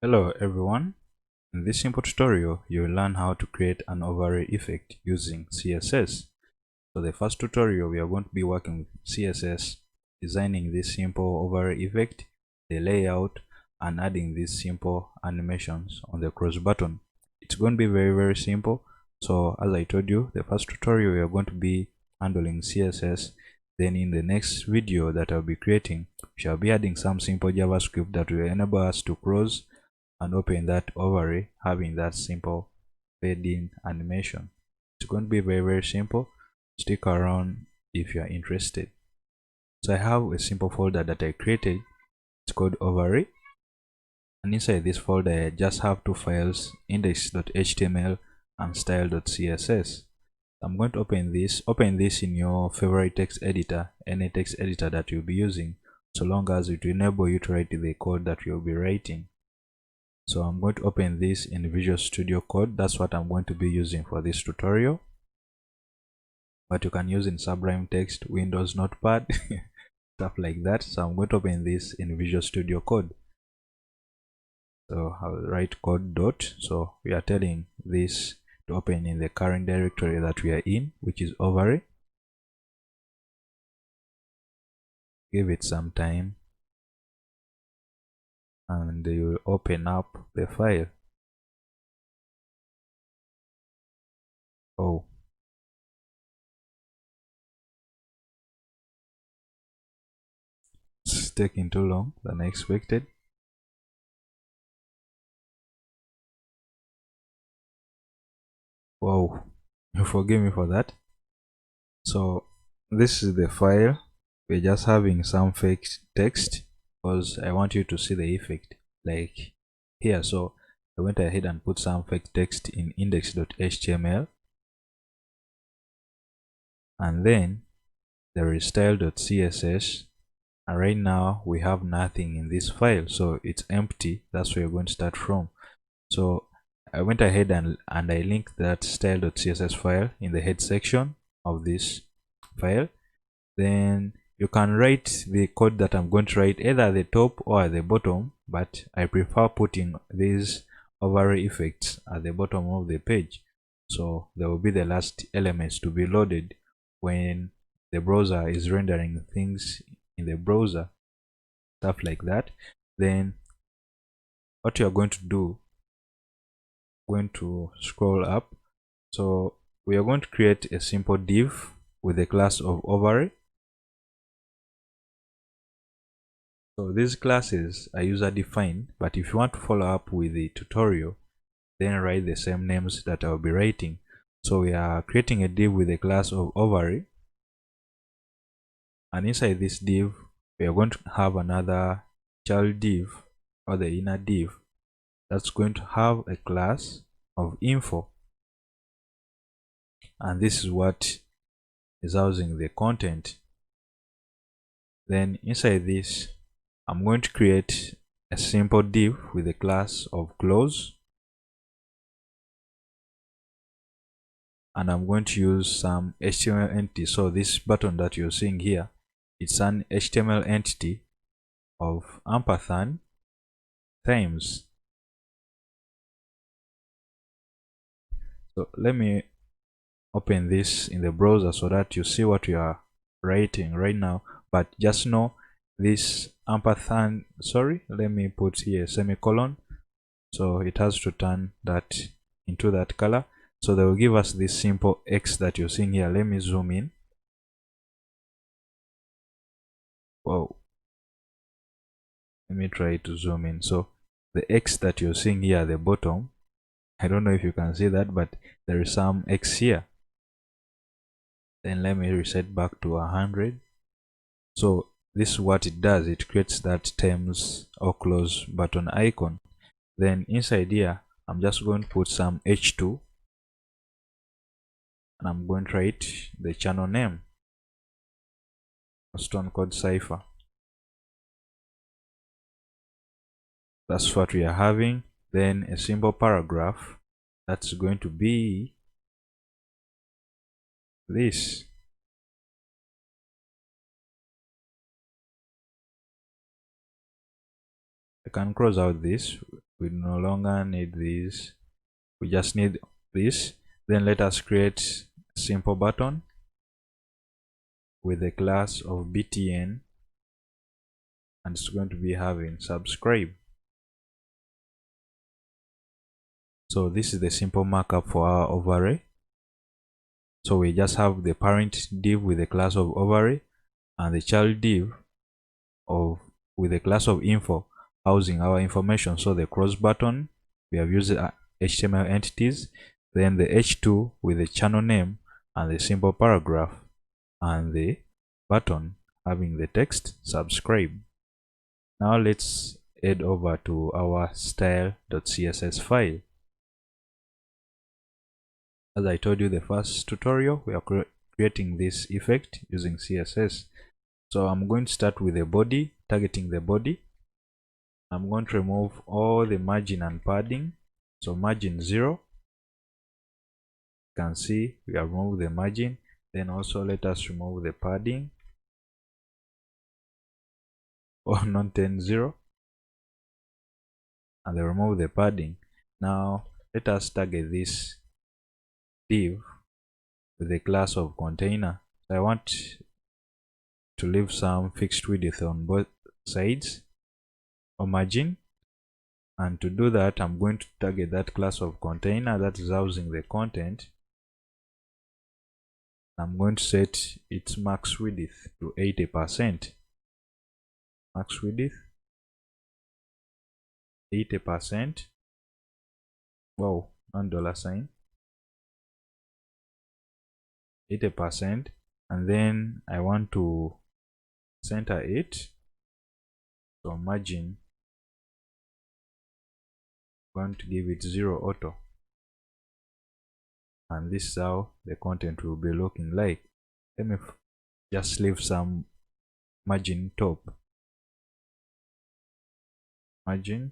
Hello everyone. In this simple tutorial, you will learn how to create an overlay effect using CSS. So the first tutorial, we are going to be working with CSS, designing this simple overlay effect, the layout, and adding these simple animations on the cross button. It's going to be very simple. So as I told you, the first tutorial, we are going to be handling CSS. Then in the next video that I'll be creating, we shall be adding some simple JavaScript that will enable us to close and open that overlay, having that simple fade-in animation. It's going to be very simple. Stick around if you are interested. So I have a simple folder that I created. It's called overlay, and inside this folder I just have two files, index.html and style.css. I'm going to open this in your favorite text editor, any text editor that you'll be using, so long as it will enable you to write the code that you'll be writing. So I'm going to open this in Visual Studio Code. That's what I'm going to be using for this tutorial, but you can use in Sublime Text, Windows Notepad, stuff like that. So I'm going to open this in Visual Studio Code. So I'll write code dot. So we are telling this to open in the current directory that we are in, which is overlay. Give it some time and you will open up the file. Oh, it's taking too long than I expected. Wow, forgive me for that. So this is the file. We're just having some fake text because I want you to see the effect like here. So I went ahead and put some fake text in index.html, and then there is style.css, and right now we have nothing in this file, so it's empty. That's where we're going to start from. So I went ahead and I linked that style.css file in the head section of this file. Then you can write the code that I'm going to write either at the top or at the bottom, but I prefer putting these overlay effects at the bottom of the page, so they will be the last elements to be loaded when the browser is rendering things in the browser, stuff like that. Then what you are going to do, going to scroll up. So we are going to create a simple div with the class of overlay. So these classes are user defined, but if you want to follow up with the tutorial, then write the same names that I'll be writing. So we are creating a div with the class of overlay, and inside this div we are going to have another child div, or the inner div, that's going to have a class of info, and this is what is housing the content. Then inside this I'm going to create a simple div with the class of close, and I'm going to use some HTML entity. So this button that you're seeing here, it's an HTML entity of ampersand times. So let me open this in the browser so that you see what you are writing right now, but just know this ampersand, sorry, let me put here semicolon, so it has to turn that into that color. So they will give us this simple X that you're seeing here. Let me zoom in. Wow, let me try to zoom in. So the X that you're seeing here at the bottom, I don't know if you can see that, but there is some X here. Then let me reset back to 100. So this is what it does. It creates that terms or close button icon. Then inside here I'm just going to put some h2, and I'm going to write the channel name, Oston code Cypher. That's what we are having. Then a simple paragraph that's going to be this. I can close out this We no longer need this, we just need this. Then let us create a simple button with a class of btn, and it's going to be having subscribe. So this is the simple markup for our overlay. So we just have the parent div with the class of overlay and the child div with the class of info housing our information. So the cross button, we have used HTML entities, then the h2 with the channel name and the simple paragraph, and the button having the text subscribe. Now let's head over to our style.css file. As I told you the first tutorial, we are creating this effect using CSS. So I'm going to start with the body, targeting the body. I'm going to remove all the margin and padding. So margin 0. You can see we have removed the margin. Then also let us remove the padding. Or non-10 0. And then remove the padding. Now let us target this div with the class of container. So I want to leave some fixed width on both sides or margin, and to do that I'm going to target that class of container that is housing the content. I'm going to set its max width to 80%. Max width 80%. Wow, non $sign. 80%, and then I want to center it. So margin, I'm going to give it 0 auto, and this is how the content will be looking like. Let me just leave some margin top. Margin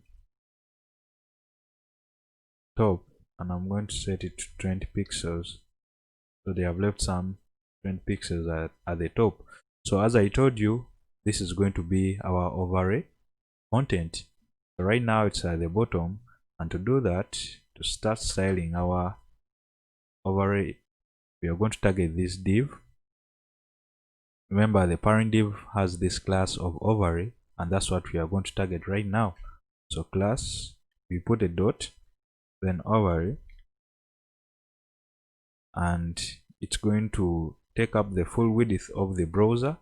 top, and I'm going to set it to 20 pixels. So they have left some 20 pixels at the top. So as I told you, this is going to be our overlay content. So right now it's at the bottom, and to do that, to start styling our overlay, we are going to target this div. Remember, the parent div has this class of overlay, and that's what we are going to target right now. So class, we put a dot, then overlay, and it's going to take up the full width of the browser.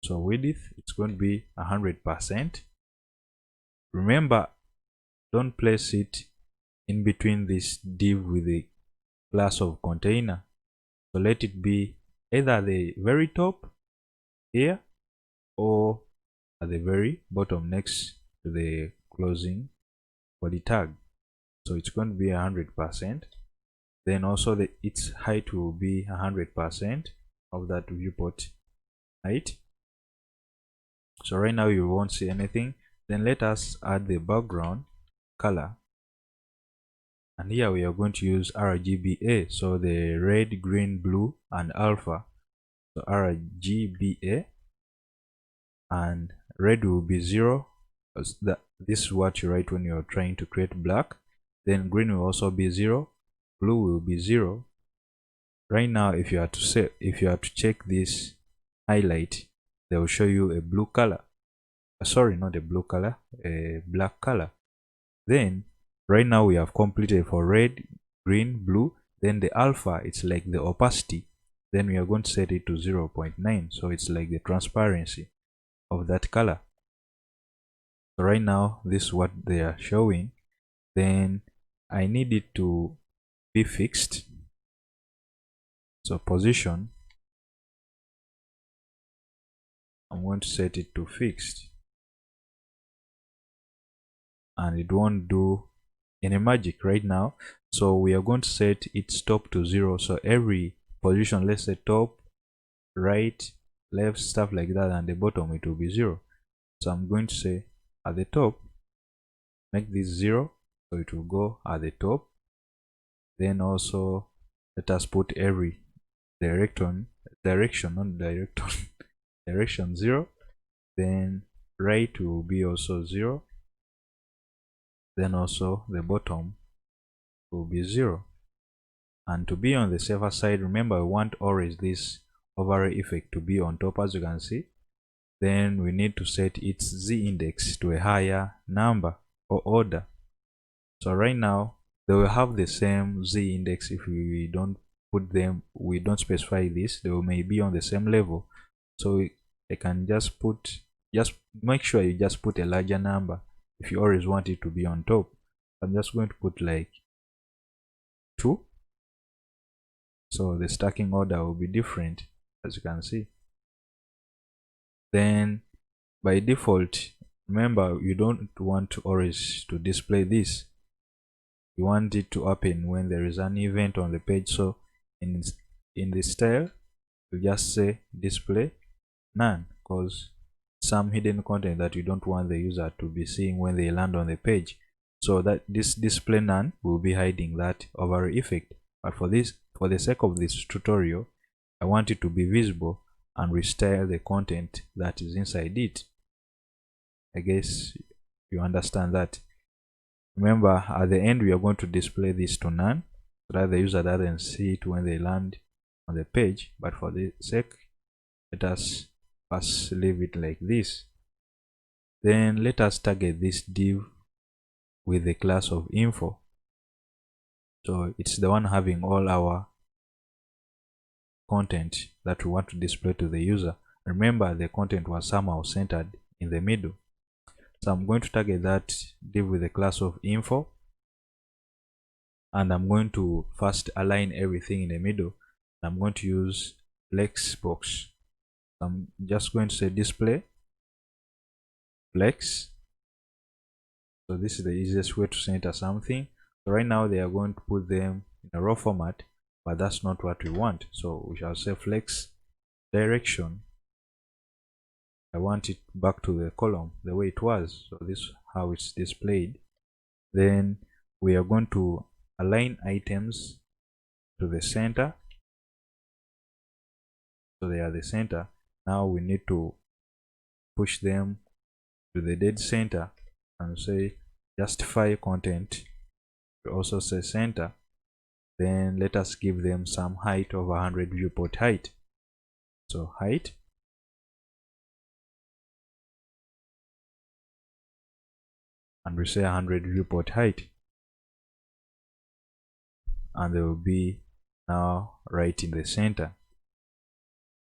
So width, it's going to be 100%. Remember, don't place it in between this div with the class of container. So let it be either at the very top here or at the very bottom next to the closing body tag. So it's going to be 100%. Then also its height will be 100% of that viewport height. So right now you won't see anything. Then let us add the background color, and here we are going to use RGBA, so the red, green, blue, and alpha. So RGBA, and red will be 0, because this is what you write when you're trying to create black. Then green will also be 0, blue will be 0. Right now, if you are to check this highlight, they will show you a blue color. Sorry, not a blue color, a black color. Then right now we have completed for red, green, blue. Then the alpha, it's like the opacity. Then we are going to set it to 0.9, so it's like the transparency of that color. So right now this is what they are showing. Then I need it to be fixed. So position, I'm going to set it to fixed, and it won't do any magic right now. So we are going to set its top to 0. So every position, let's say top, right, left, stuff like that, and the bottom it will be 0. So I'm going to say at the top, make this 0, so it will go at the top. Then also let us put every direction 0. Then right will be also 0. then also the bottom will be 0. And to be on the safer side, remember we want always this overlay effect to be on top, as you can see. Then we need to set its z index to a higher number or order. So right now they will have the same z index. If we don't put them, we don't specify this, they may be on the same level. So I can just make sure you just put a larger number if you always want it to be on top. I'm just going to put like 2. So the stacking order will be different, as you can see. Then by default, remember you don't want to always to display this. You want it to happen when there is an event on the page. So in the style, you just say display none, because some hidden content that you don't want the user to be seeing when they land on the page. So that this display none will be hiding that overlay effect. But for the sake of this tutorial, I want it to be visible and restyle the content that is inside it. I guess you understand that. Remember, at the end we are going to display this to none so that the user doesn't see it when they land on the page. But for the sake, let us first leave it like this. Then let us target this div with the class of info. So it's the one having all our content that we want to display to the user. Remember, the content was somehow centered in the middle. So I'm going to target that div with the class of info, and I'm going to first align everything in the middle. I'm going to use flex box. I'm just going to say display flex. So this is the easiest way to center something. So right now they are going to put them in a raw format, but that's not what we want. So we shall say flex direction. I want it back to the column the way it was. So this is how it's displayed. Then we are going to align items to the center. So they are the center. Now we need to push them to the dead center and say justify content. We also say center. Then let us give them some height of 100 viewport height. So height, and we say 100 viewport height, and they will be now right in the center.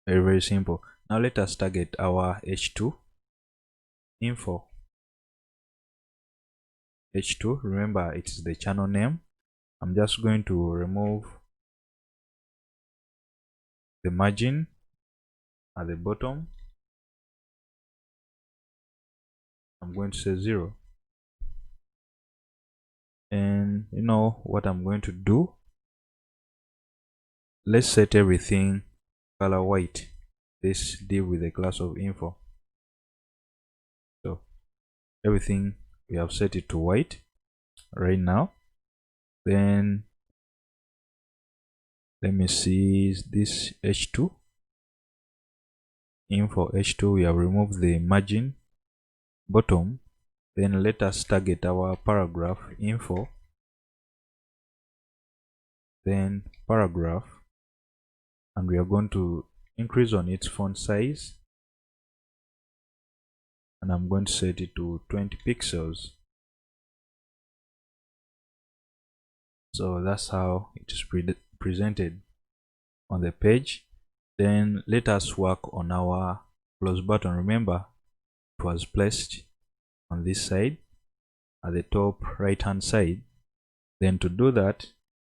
Very, very simple. Now let us target our h2 info. h2, remember it is the channel name. I'm just going to remove the margin at the bottom. I'm going to say 0. And you know what I'm going to do? Let's set everything color white. This div with the class of info. So everything we have set it to white right now. Then let me see this h2 info. h2, we have removed the margin bottom. Then let us target our paragraph info, then paragraph, and we are going to increase on its font size, and I'm going to set it to 20 pixels. So that's how it is presented on the page. Then let us work on our close button. Remember, it was placed on this side at the top right hand side. Then to do that,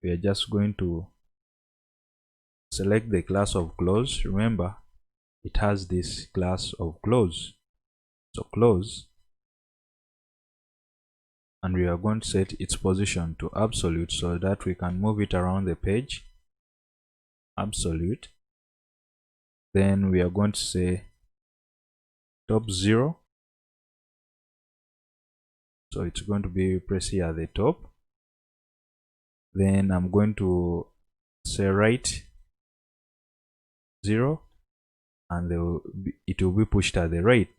we are just going to select the class of close. Remember, it has this class of close. So close, and we are going to set its position to absolute so that we can move it around the page. Absolute. Then we are going to say top 0. So it's going to be pressed here at the top. Then I'm going to say right 0, and it will be pushed at the right.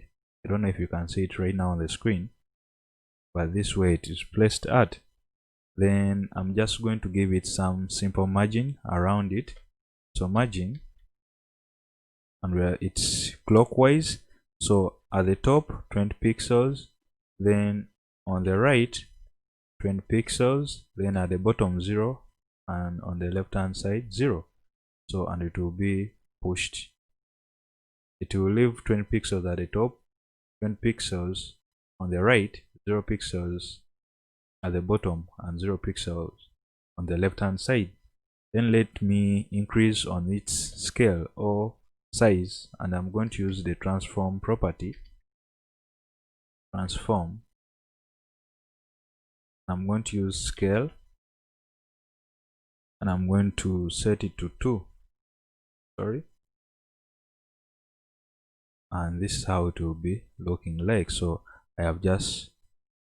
I don't know if you can see it right now on the screen. but this way it is placed at. Then I'm just going to give it some simple margin around it. So margin, and where it's clockwise, so at the top 20 pixels, then on the right 20 pixels, then at the bottom 0, and on the left hand side 0. So, and it will be pushed. It will leave 20 pixels at the top, 20 pixels on the right, 0 pixels at the bottom, and 0 pixels on the left hand side. Then let me increase on its scale or size, and I'm going to use the transform property. Transform. I'm going to use scale, and I'm going to set it to 2. Sorry. And this is how it will be looking like. So I have just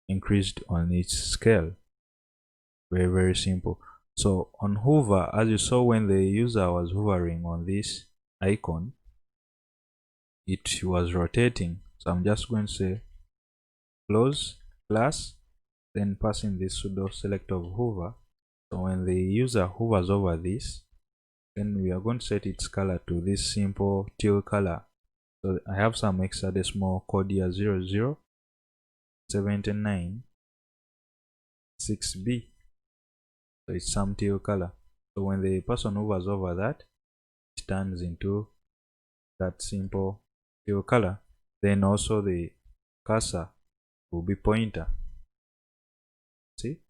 increased on its scale. Very simple. So on hover, as you saw when the user was hovering on this icon, it was rotating. So I'm just going to say close class, then passing this pseudo select of hover. So when the user hovers over this, then we are going to set its color to this simple teal color. So I have some hexadecimal code here, 0079 6B. So it's some teal color. So when the person hovers over that, it turns into that simple teal color. Then also the cursor will be pointer. See?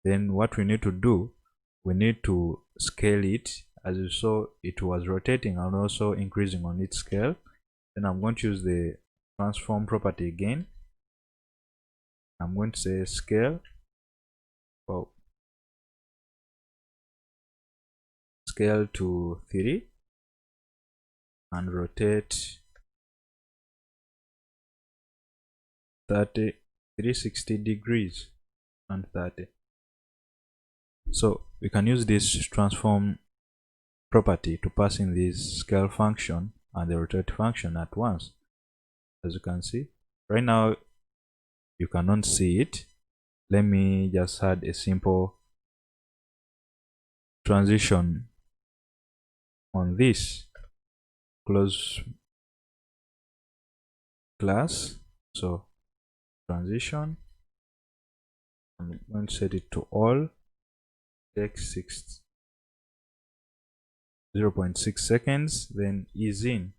Then what we need to do, we need to scale it. As you saw, it was rotating and also increasing on its scale. Then I'm going to use the transform property again. I'm going to say scale. Well, scale to 3 and rotate 360 degrees and 30. So we can use this transform property to pass in this scale function and the rotate function at once. As you can see right now, you cannot see it. Let me just add a simple transition on this. Close class. So transition, I'm going to set it to all, take 0.6 seconds, then ease in.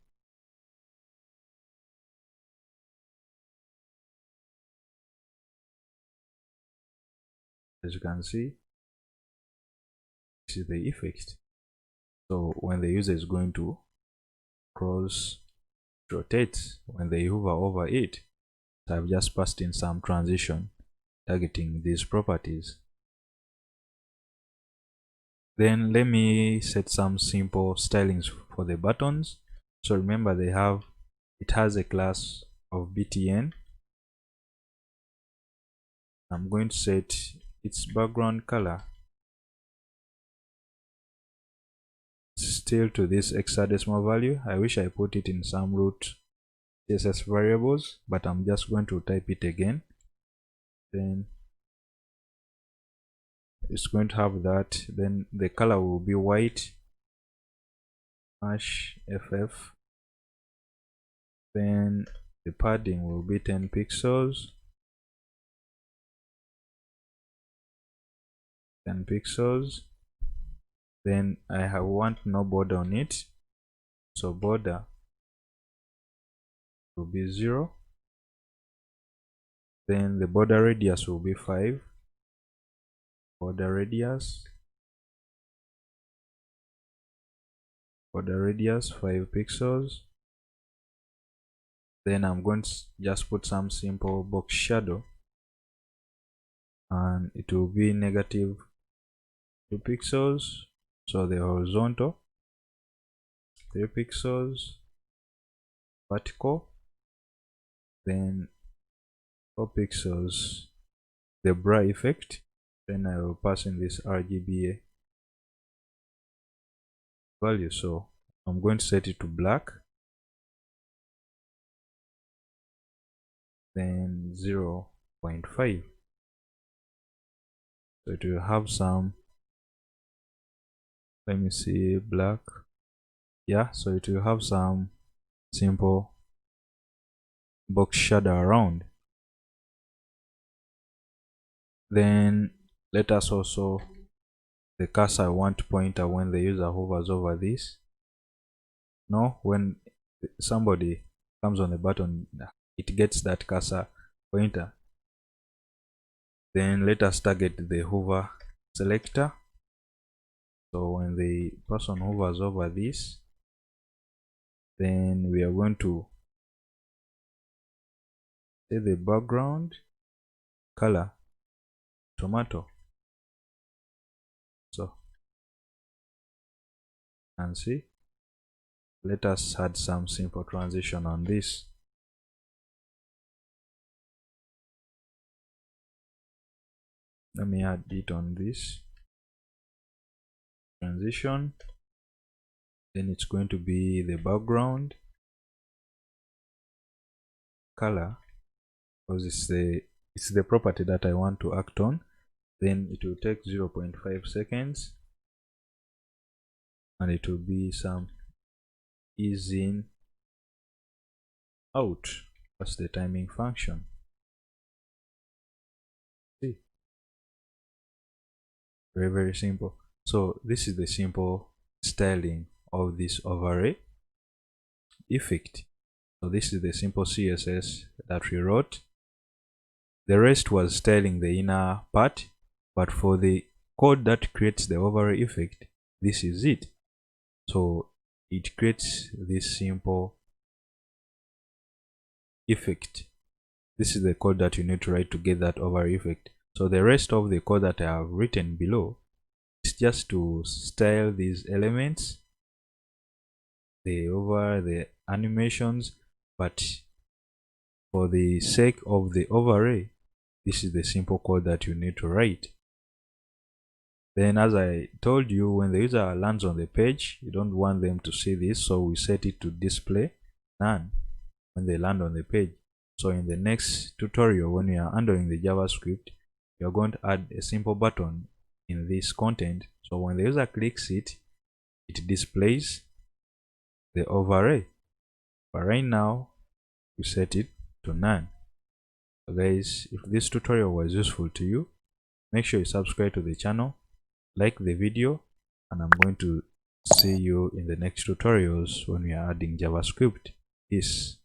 As you can see, this is the effect. So when the user is going to cross rotate, when they hover over it, so I've just passed in some transition targeting these properties. Then let me set some simple stylings for the buttons. So remember, it has a class of btn. I'm going to set its background color still to this hexadecimal value. I wish I put it in some root CSS variables, but I'm just going to type it again. Then it's going to have that. Then the color will be white #ff. Then the padding will be 10 pixels. 10 pixels. Then I want no border on it, so border will be 0. Then the border radius will be 5. Border radius 5 pixels. Then I'm going to just put some simple box shadow, and it will be -2 pixels. So the horizontal 3 pixels, vertical, then 4 pixels, the bra effect. Then I will pass in this RGBA value. So I'm going to set it to black, then 0 0.5. So it will have some, let me see, black. Yeah, so it will have some simple box shadow around. Then let us also, the cursor want pointer when the user hovers over this. No, when somebody comes on the button, it gets that cursor pointer. Then let us target the hover selector. So when the person hovers over this, then we are going to say the background color tomato. So, and see, let us add some simple transition on this. Let me add it on this transition. Then it's going to be the background color, because it's the property that I want to act on. Then it will take 0.5 seconds, and it will be some ease in out. That's the timing function. See, very simple. So this is the simple styling of this overlay effect. So this is the simple CSS that we wrote. The rest was styling the inner part, but for the code that creates the overlay effect, this is it. So it creates this simple effect. This is the code that you need to write to get that overlay effect. So the rest of the code that I have written below is just to style these elements, the animations, but for the sake of the overlay, this is the simple code that you need to write. Then, as I told you, when the user lands on the page, you don't want them to see this, so we set it to display none when they land on the page. So in the next tutorial, when we are handling the JavaScript, we are going to add a simple button in this content, so when the user clicks it, it displays the overlay. But right now, we set it to none. So guys, if this tutorial was useful to you, make sure you subscribe to the channel, like the video, and I'm going to see you in the next tutorials when we are adding JavaScript. Peace.